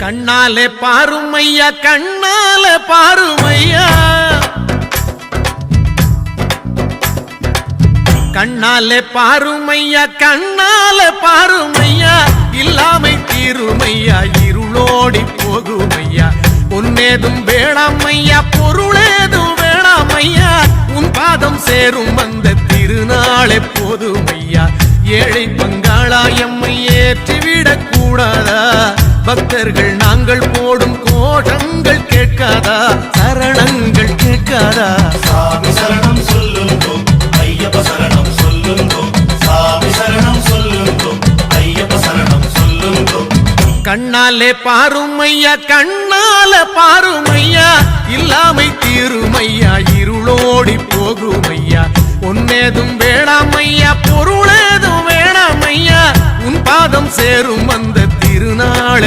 கண்ணாலே பாருமையா கண்ணாலே பாருமையா கண்ணாலே பாருமையா கண்ணாலே பாருமையா இல்லாமை தீருமையா இருளோடி போகுமையா பொன்னேதும் வேணாமையா பொருளேதும் வேணாமையா உன் பாதம் சேரும் வந்த திருநாளே போதுமையா ஏழை பங்காளா எம்மை ஏற்றிவிடக் கூடாதா பக்தர்கள் நாங்கள் போடும் கோஷங்கள் கேட்காதா சரணங்கள் கேட்காதா சாமி சரணம் சொல்லுங்கோ ஐயப்ப சரணம் சொல்லுங்கோ சாமி சரணம் சொல்லுங்கோ ஐயப்ப சரணம் சொல்லுங்கோ கண்ணாலே பாருமையா கண்ணாலே பாருமையா இல்லாமை தீருமையா இருளோடி போகுமையா பொன்னேதும் வேணாமையா பொருளேதும் வேணாமையா உன் பாதம் சேரும் அந்த திருநாள்